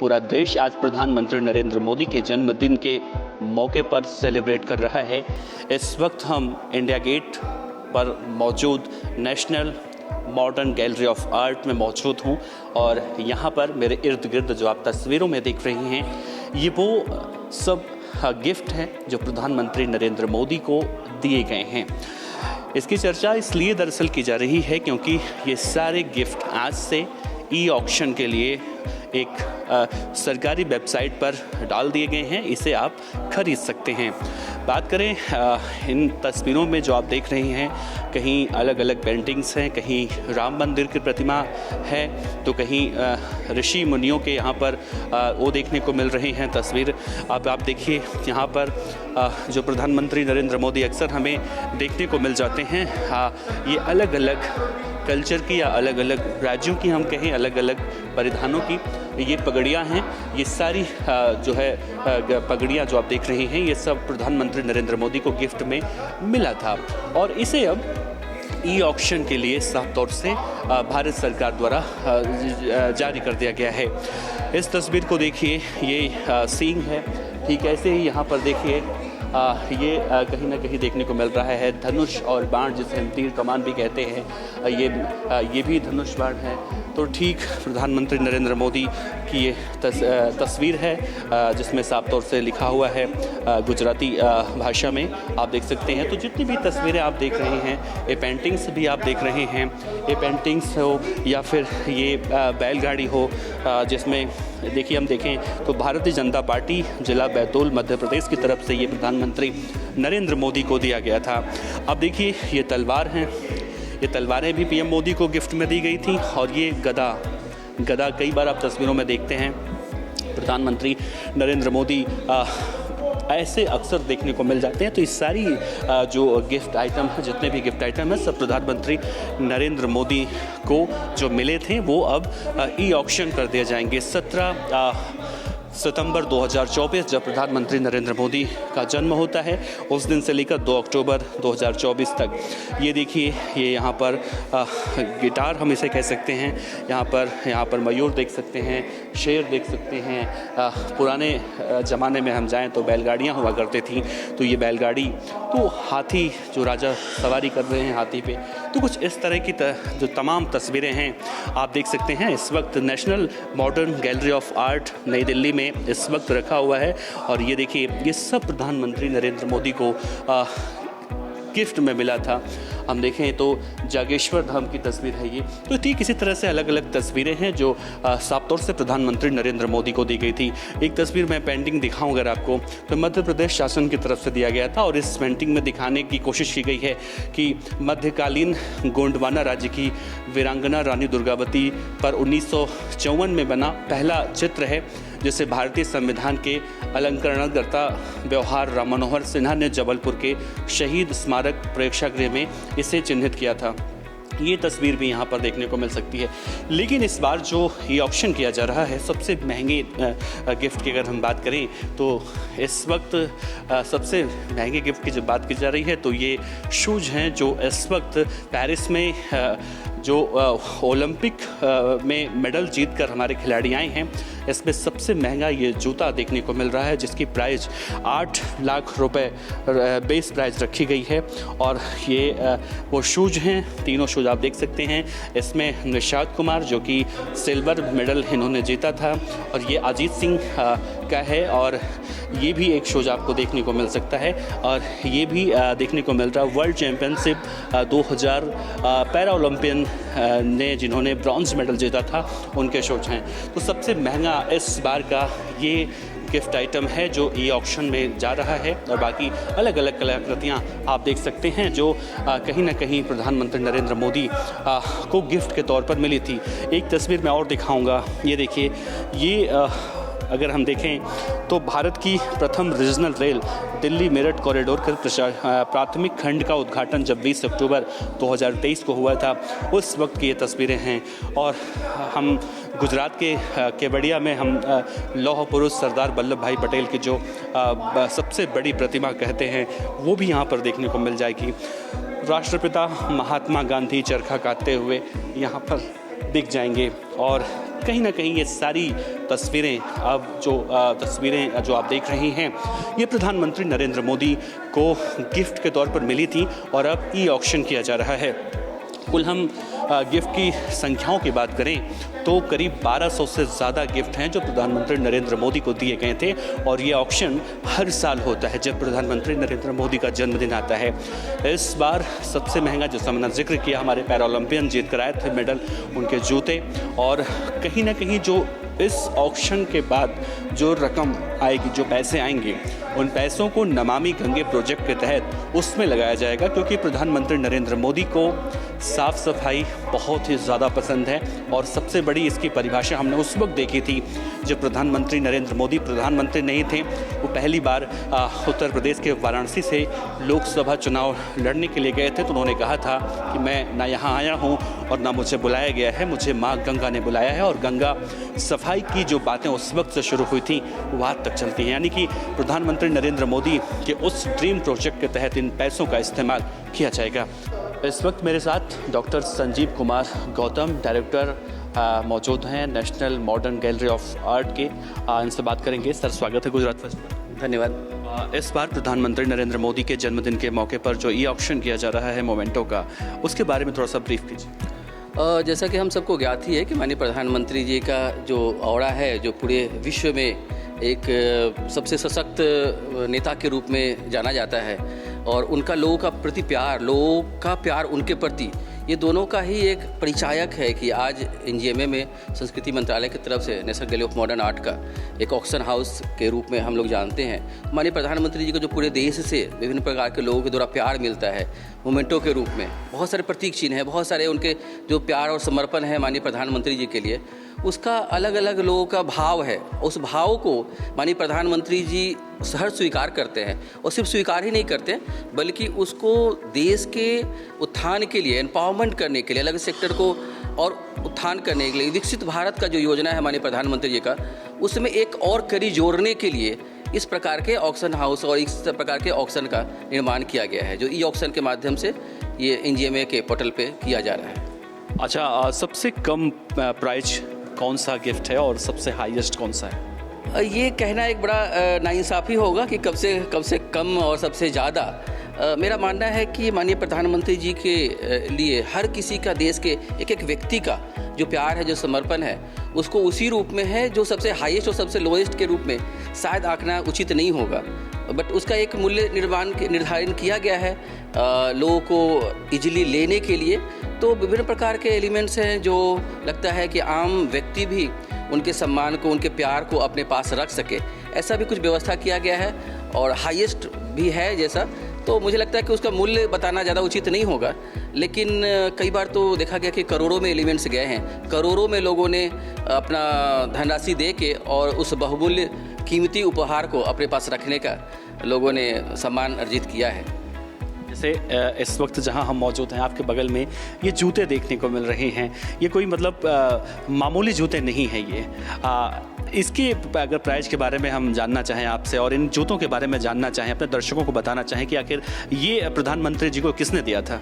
पूरा देश आज प्रधानमंत्री नरेंद्र मोदी के जन्मदिन के मौके पर सेलिब्रेट कर रहा है। इस वक्त हम इंडिया गेट पर मौजूद national modern gallery of art में मौजूद हूँ और यहाँ पर मेरे इर्द गिर्द जो आप तस्वीरों में देख रही हैं, ये वो सब गिफ्ट हैं जो प्रधानमंत्री नरेंद्र मोदी को दिए गए हैं। इसकी चर्चा इसलिए दरअसल की जा रही है क्योंकि ये सारे गिफ्ट आज से ई ऑक्शन के लिए एक सरकारी वेबसाइट पर डाल दिए गए हैं। इसे आप खरीद सकते हैं। बात करें इन तस्वीरों में जो आप देख रहे हैं, कहीं अलग अलग पेंटिंग्स हैं, कहीं राम मंदिर की प्रतिमा है तो कहीं ऋषि मुनियों के यहाँ पर वो देखने को मिल रहे हैं तस्वीर। आप देखिए यहाँ पर जो प्रधानमंत्री नरेंद्र मोदी अक्सर हमें देखने को मिल जाते हैं, ये अलग अलग कल्चर की या अलग अलग राज्यों की हम कहें अलग अलग परिधानों की ये पगड़ियाँ हैं। ये सारी जो है पगड़ियाँ जो आप देख रहे हैं, ये सब प्रधानमंत्री नरेंद्र मोदी को गिफ्ट में मिला था और इसे अब ई ऑक्शन के लिए साफ तौर से भारत सरकार द्वारा जारी कर दिया गया है। इस तस्वीर को देखिए, ये सींग है, ठीक ऐसे ही यहाँ पर देखिए ये कहीं ना कहीं देखने को मिल रहा है धनुष और बाण, जिसे हम तीर कमान भी कहते हैं, ये भी धनुष बाण है। तो ठीक प्रधानमंत्री नरेंद्र मोदी की ये तस्वीर है जिसमें साफ तौर से लिखा हुआ है गुजराती भाषा में, आप देख सकते हैं। तो जितनी भी तस्वीरें आप देख रहे हैं, ये पेंटिंग्स भी आप देख रहे हैं, ये पेंटिंग्स हो या फिर ये बैलगाड़ी हो, जिसमें देखिए हम देखें तो भारतीय जनता पार्टी जिला बैतूल मध्य प्रदेश की तरफ से ये प्रधानमंत्री नरेंद्र मोदी को दिया गया था। अब देखिए ये तलवार हैं, ये तलवारें भी पीएम मोदी को गिफ्ट में दी गई थी और ये गदा कई बार आप तस्वीरों में देखते हैं प्रधानमंत्री नरेंद्र मोदी ऐसे अक्सर देखने को मिल जाते हैं। तो इस सारी जो गिफ्ट आइटम है, जितने भी गिफ्ट आइटम हैं, सब प्रधानमंत्री नरेंद्र मोदी को जो मिले थे वो अब ई ऑक्शन कर दिए जाएंगे। 17 सितंबर 2024 जब प्रधानमंत्री नरेंद्र मोदी का जन्म होता है, उस दिन से लेकर 2 अक्टूबर 2024 तक ये देखिए, ये यहाँ पर गिटार हम इसे कह सकते हैं, यहाँ पर मयूर देख सकते हैं, शेर देख सकते हैं। पुराने ज़माने में हम जाएं तो बैलगाड़ियाँ हुआ करती थी, तो ये बैलगाड़ी, तो हाथी जो राजा सवारी कर रहे हैं हाथी पे, तो कुछ इस तरह की जो तमाम तस्वीरें हैं आप देख सकते हैं। इस वक्त national modern gallery of art नई दिल्ली में इस वक्त रखा हुआ है और ये देखिए, ये सब प्रधानमंत्री नरेंद्र मोदी को गिफ्ट में मिला था। हम देखें तो जागेश्वर धाम की तस्वीर है ये। तो ठीक इसी तरह से अलग अलग तस्वीरें हैं जो साफ तौर से प्रधानमंत्री नरेंद्र मोदी को दी गई थी। एक तस्वीर मैं पेंटिंग दिखाऊं अगर आपको, तो मध्य प्रदेश शासन की तरफ से दिया गया था और इस पेंटिंग में दिखाने की कोशिश की गई है कि मध्यकालीन गोंडवाना राज्य की वीरांगना रानी दुर्गावती पर 1954 में बना पहला चित्र है, जिसे भारतीय संविधान के अलंकरणकर्ता व्यवहार राम मनोहर सिन्हा ने जबलपुर के शहीद स्मारक प्रेक्षागृह में इसे चिन्हित किया था। ये तस्वीर भी यहाँ पर देखने को मिल सकती है। लेकिन इस बार जो ये ऑक्शन किया जा रहा है, सबसे महंगे गिफ्ट की अगर हम बात करें तो इस वक्त सबसे महंगे गिफ्ट की जब बात की जा रही है तो ये शूज़ हैं जो इस वक्त पेरिस में जो ओलंपिक में मेडल जीतकर हमारे खिलाड़ी आए हैं, इसमें सबसे महंगा ये जूता देखने को मिल रहा है, जिसकी प्राइस 8 लाख रुपए बेस प्राइस रखी गई है। और ये वो शूज़ हैं, तीनों शूज़ आप देख सकते हैं। इसमें निषाद कुमार जो कि सिल्वर मेडल इन्होंने जीता था, और ये अजीत सिंह का है, और ये भी एक शूज़ आपको देखने को मिल सकता है। और ये भी देखने को मिल रहा है वर्ल्ड चैम्पियनशिप 2000 पैरा ओलंपियन ने जिन्होंने ब्रॉन्ज मेडल जीता था, उनके शूज़ हैं। तो सबसे महंगा इस बार का ये गिफ्ट आइटम है जो ई ऑक्शन में जा रहा है। और बाकी अलग अलग कलाकृतियाँ आप देख सकते हैं जो कहीं ना कहीं प्रधानमंत्री नरेंद्र मोदी को गिफ्ट के तौर पर मिली थी। एक तस्वीर मैं और दिखाऊंगा, ये देखिए, ये अगर हम देखें तो भारत की प्रथम regional rail Delhi Meerut corridor के प्राथमिक खंड का उद्घाटन जब 20 अक्टूबर 2023 को हुआ था, उस वक्त की ये तस्वीरें हैं। और हम गुजरात के केवड़िया में हम लौह पुरुष सरदार वल्लभ भाई पटेल की जो सबसे बड़ी प्रतिमा कहते हैं, वो भी यहाँ पर देखने को मिल जाएगी। राष्ट्रपिता महात्मा गांधी चरखा काटते हुए यहाँ पर दिख जाएंगे। और कहीं ना कहीं ये सारी तस्वीरें तस्वीरें जो आप देख रही हैं, ये प्रधानमंत्री नरेंद्र मोदी को गिफ्ट के तौर पर मिली थी और अब ई ऑक्शन किया जा रहा है। कुल हम गिफ्ट की संख्याओं की बात करें तो करीब 1200 से ज़्यादा गिफ्ट हैं जो प्रधानमंत्री नरेंद्र मोदी को दिए गए थे और ये ऑक्शन हर साल होता है जब प्रधानमंत्री नरेंद्र मोदी का जन्मदिन आता है। इस बार सबसे महंगा, जैसा मैंने जिक्र किया, हमारे पैरालंपियन जीत कर आए थे मेडल, उनके जूते, और कहीं ना कहीं जो इस ऑक्शन के बाद जो रकम आएगी, जो पैसे आएंगे, उन पैसों को नमामि गंगे प्रोजेक्ट के तहत उसमें लगाया जाएगा, क्योंकि प्रधानमंत्री नरेंद्र मोदी को साफ़ सफाई बहुत ही ज़्यादा पसंद है। और सबसे बड़ी इसकी परिभाषा हमने उस वक्त देखी थी जब प्रधानमंत्री नरेंद्र मोदी प्रधानमंत्री नहीं थे। वो पहली बार उत्तर प्रदेश के वाराणसी से लोकसभा चुनाव लड़ने के लिए गए थे, तो उन्होंने कहा था कि मैं ना यहाँ आया हूँ और ना मुझे बुलाया गया है, मुझे माँ गंगा ने बुलाया है। और गंगा सफाई की जो बातें उस वक्त से शुरू हुई थी वो आज तक चलती हैं। यानी कि प्रधानमंत्री नरेंद्र मोदी के उस ड्रीम प्रोजेक्ट के तहत इन पैसों का इस्तेमाल किया जाएगा। इस वक्त मेरे साथ डॉक्टर संजीव कुमार गौतम, डायरेक्टर मौजूद हैं national modern gallery of art के। इनसे बात करेंगे। सर, स्वागत है गुजरात फर्स्ट पर। धन्यवाद। इस बार प्रधानमंत्री नरेंद्र मोदी के जन्मदिन के मौके पर जो ई ऑक्शन किया जा रहा है मोमेंटो का, उसके बारे में थोड़ा सा ब्रीफ कीजिए। जैसा कि हम सबको ज्ञात ही है कि माननीय प्रधानमंत्री जी का जो ऑरा है, जो पूरे विश्व में एक सबसे सशक्त नेता के रूप में जाना जाता है, और उनका लोगों का प्रति प्यार, लोगों का प्यार उनके प्रति, ये दोनों का ही एक परिचायक है कि आज एनजीएमए में संस्कृति मंत्रालय की तरफ से national gallery of modern art का एक ऑक्शन हाउस के रूप में हम लोग जानते हैं। माननीय प्रधानमंत्री जी को जो पूरे देश से विभिन्न प्रकार के लोगों के द्वारा प्यार मिलता है मोमेंटो के रूप में, बहुत सारे प्रतीक चिन्ह हैं, बहुत सारे उनके जो प्यार और समर्पण है माननीय प्रधानमंत्री जी के लिए, उसका अलग अलग लोगों का भाव है। उस भाव को माननीय प्रधानमंत्री जी सहर्ष स्वीकार करते हैं, और सिर्फ स्वीकार ही नहीं करते बल्कि उसको देश के उत्थान के लिए, एम्पावरमेंट करने के लिए, अलग सेक्टर को और उत्थान करने के लिए विकसित भारत का जो योजना है माननीय प्रधानमंत्री जी का, उसमें एक और कड़ी जोड़ने के लिए इस प्रकार के ऑक्शन हाउस और इस प्रकार के ऑक्शन का निर्माण किया गया है, जो ई ऑक्शन के माध्यम से ये एनजीएमए के पोर्टल पे किया जा रहा है। अच्छा, सबसे कम प्राइस कौन सा गिफ्ट है और सबसे हाईएस्ट कौन सा है? ये कहना एक बड़ा नाइंसाफ़ी होगा कि कब से कम और सबसे ज़्यादा। मेरा मानना है कि माननीय प्रधानमंत्री जी के लिए हर किसी का, देश के एक एक व्यक्ति का जो प्यार है, जो समर्पण है, उसको उसी रूप में है जो सबसे हाईएस्ट और सबसे लोएस्ट के रूप में शायद आंकना उचित नहीं होगा, बट उसका एक मूल्य निर्धारण किया गया है लोगों को इजीली लेने के लिए। तो विभिन्न प्रकार के एलिमेंट्स हैं जो लगता है कि आम व्यक्ति भी उनके सम्मान को, उनके प्यार को अपने पास रख सके, ऐसा भी कुछ व्यवस्था किया गया है, और हाईएस्ट भी है जैसा। तो मुझे लगता है कि उसका मूल्य बताना ज़्यादा उचित नहीं होगा, लेकिन कई बार तो देखा गया कि करोड़ों में एलिमेंट्स गए हैं, करोड़ों में लोगों ने अपना धनराशि दे के और उस बहुमूल्य कीमती उपहार को अपने पास रखने का लोगों ने सम्मान अर्जित किया है। जैसे इस वक्त जहां हम मौजूद हैं, आपके बगल में ये जूते देखने को मिल रहे हैं। ये कोई मतलब मामूली जूते नहीं हैं ये। इसके अगर प्राइस के बारे में हम जानना चाहें आपसे, और इन जूतों के बारे में जानना चाहें, अपने दर्शकों को बताना चाहें कि आखिर ये प्रधानमंत्री जी को किसने दिया था?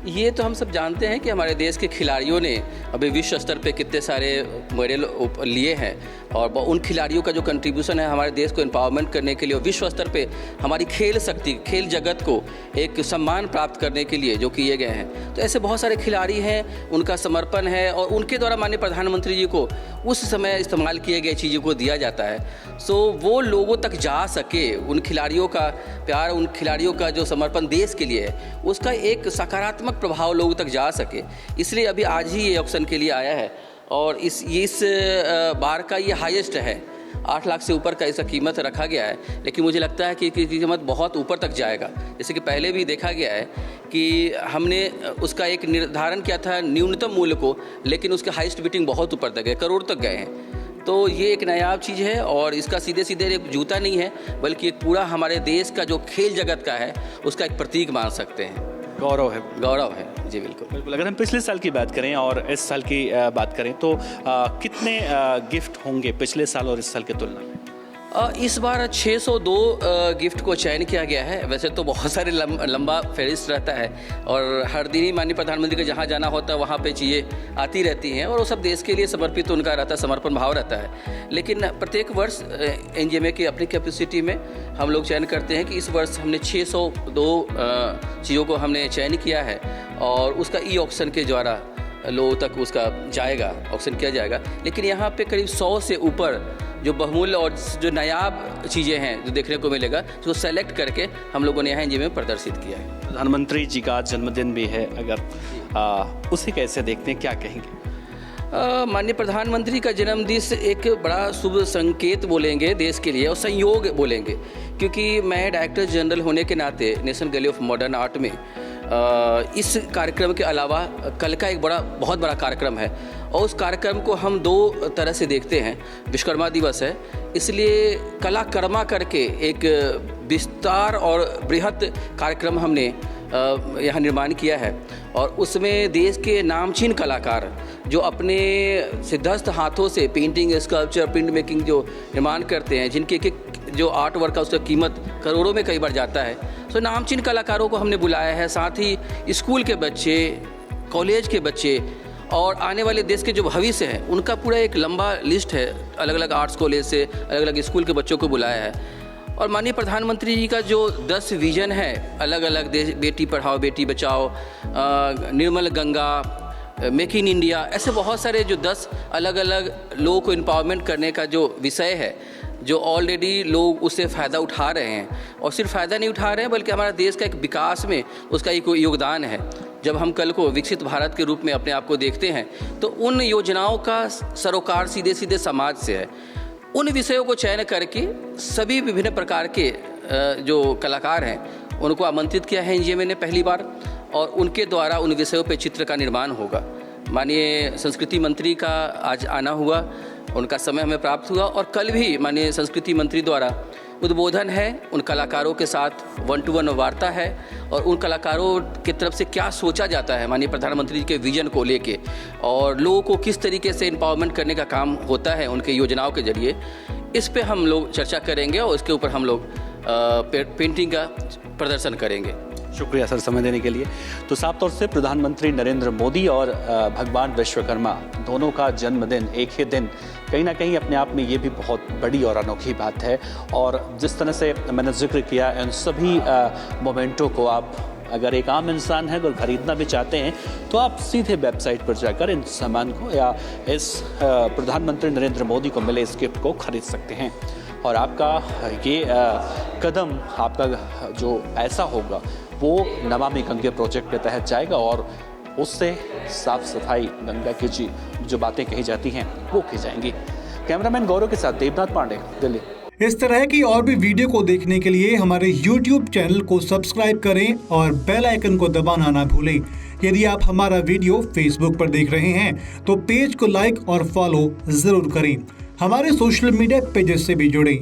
ये तो हम सब जानते हैं कि हमारे देश के खिलाड़ियों ने अभी विश्व स्तर पे कितने सारे मेडल लिए हैं, और उन खिलाड़ियों का जो कंट्रीब्यूशन है हमारे देश को एम्पावरमेंट करने के लिए और विश्व स्तर पे हमारी खेल शक्ति, खेल जगत को एक सम्मान प्राप्त करने के लिए जो किए गए हैं। तो ऐसे बहुत सारे खिलाड़ी हैं, उनका समर्पण है, और उनके द्वारा माननीय प्रधानमंत्री जी को उस समय इस्तेमाल किए गए चीज़ों को दिया जाता है, सो वो लोगों तक जा सके। उन खिलाड़ियों का प्यार, उन खिलाड़ियों का जो समर्पण देश के लिए है, उसका एक सकारात्मक प्रभाव लोगों तक जा सके, इसलिए अभी आज ही ये ऑक्शन के लिए आया है। और इस बार का ये हाईएस्ट है, 8 लाख से ऊपर का इसका कीमत रखा गया है, लेकिन मुझे लगता है कि कीमत बहुत ऊपर तक जाएगा। जैसे कि पहले भी देखा गया है कि हमने उसका एक निर्धारण किया था न्यूनतम मूल्य को, लेकिन उसके हाईएस्ट बिडिंग बहुत ऊपर तक है, करोड़ तक गए हैं। तो ये एक नायाब चीज़ है, और इसका सीधे सीधे एक जूता नहीं है बल्कि एक पूरा हमारे देश का जो खेल जगत का है उसका एक प्रतीक मान सकते हैं। गौरव है, गौरव है जी, बिल्कुल बिल्कुल। अगर हम पिछले साल की बात करें और इस साल की बात करें तो कितने गिफ्ट होंगे पिछले साल और इस साल की तुलना में? इस बार 602 गिफ्ट को चयन किया गया है। वैसे तो बहुत सारे लंबा फहरिस्त रहता है और हर दिन ही माननीय प्रधानमंत्री का जहाँ जाना होता है वहाँ पे चीज़ें आती रहती हैं और वो सब देश के लिए समर्पित उनका रहता है, समर्पण भाव रहता है। लेकिन प्रत्येक वर्ष एनजीएमए की अपनी कैपेसिटी में हम लोग चयन करते हैं कि इस वर्ष हमने 602 चीज़ों को हमने चयन किया है और उसका ई ऑक्शन के द्वारा लोगों तक उसका जाएगा, ऑक्शन किया जाएगा। लेकिन यहाँ पे करीब 100 से ऊपर जो बहुमूल्य और जो नायाब चीज़ें हैं जो देखने को मिलेगा, उसको सेलेक्ट करके हम लोगों ने यहाँ एनजीएमए में प्रदर्शित किया है। प्रधानमंत्री जी का जन्मदिन भी है, अगर उसे कैसे देखते हैं, क्या कहेंगे? माननीय प्रधानमंत्री का जन्मदिन एक बड़ा शुभ संकेत बोलेंगे देश के लिए और संयोग बोलेंगे, क्योंकि मैं डायरेक्टर जनरल होने के नाते national gallery of modern art में इस कार्यक्रम के अलावा कल का एक बहुत बड़ा कार्यक्रम है और उस कार्यक्रम को हम 2 तरह से देखते हैं। विश्वकर्मा दिवस है, इसलिए कला कर्मा करके एक विस्तार और बृहत कार्यक्रम हमने यहाँ निर्माण किया है और उसमें देश के नामचीन कलाकार जो अपने सिद्धहस्त हाथों से पेंटिंग, स्कल्पचर, प्रिंट मेकिंग जो निर्माण करते हैं, जिनके एक जो आर्ट वर्क का उसका कीमत करोड़ों में कई बार जाता है, तो नामचीन कलाकारों को हमने बुलाया है। साथ ही स्कूल के बच्चे, कॉलेज के बच्चे और आने वाले देश के जो भविष्य है उनका पूरा एक लंबा लिस्ट है। अलग अलग आर्ट्स कॉलेज से अलग अलग स्कूल के बच्चों को बुलाया है और माननीय प्रधानमंत्री जी का जो 10 विजन है, अलग अलग देश, बेटी पढ़ाओ बेटी बचाओ, निर्मल गंगा, मेक इन इंडिया, ऐसे बहुत सारे जो 10 अलग अलग लोगों को एम्पावरमेंट करने का जो विषय है, जो ऑलरेडी लोग उससे फ़ायदा उठा रहे हैं और सिर्फ फ़ायदा नहीं उठा रहे हैं बल्कि हमारा देश का एक विकास में उसका एक योगदान है। जब हम कल को विकसित भारत के रूप में अपने आप को देखते हैं तो उन योजनाओं का सरोकार सीधे सीधे समाज से है। उन विषयों को चयन करके सभी विभिन्न प्रकार के जो कलाकार हैं उनको आमंत्रित किया है एनजीएमए ने पहली बार और उनके द्वारा उन विषयों पर चित्र का निर्माण होगा। माननीय संस्कृति मंत्री का आज आना हुआ, उनका समय हमें प्राप्त हुआ और कल भी माननीय संस्कृति मंत्री द्वारा उद्बोधन है, उन कलाकारों के साथ 1-to-1 वार्ता है और उन कलाकारों की तरफ से क्या सोचा जाता है माननीय प्रधानमंत्री जी के विजन को लेके और लोगों को किस तरीके से एम्पावरमेंट करने का काम होता है उनके योजनाओं के जरिए, इस पे हम लोग चर्चा करेंगे और इसके ऊपर हम लोग पेंटिंग का प्रदर्शन करेंगे। शुक्रिया सर समय देने के लिए। तो साफ तौर से प्रधानमंत्री नरेंद्र मोदी और भगवान विश्वकर्मा दोनों का जन्मदिन एक ही दिन कहीं ना कहीं अपने आप में ये भी बहुत बड़ी और अनोखी बात है और जिस तरह से मैंने जिक्र किया इन सभी मोमेंटों को आप अगर एक आम इंसान है अगर खरीदना भी चाहते हैं तो आप सीधे वेबसाइट पर जाकर इन सामान को या इस प्रधानमंत्री नरेंद्र मोदी को मिले इस गिफ्ट को खरीद सकते हैं और आपका ये कदम आपका जो ऐसा होगा वो नमामि गंगे प्रोजेक्ट के तहत जाएगा और उससे साफ सफाई गंगा की जो बातें कही जाती हैं वो की जाएंगी। कैमरामैन गौरव के साथ देवनाथ पांडे, दिल्ली। इस तरह की और भी वीडियो को देखने के लिए हमारे YouTube चैनल को सब्सक्राइब करें और बेल आइकन को दबाना ना भूलें। यदि आप हमारा वीडियो Facebook पर देख रहे हैं तो पेज को लाइक और फॉलो जरूर करें। हमारे सोशल मीडिया पेजेस से भी जुड़ें।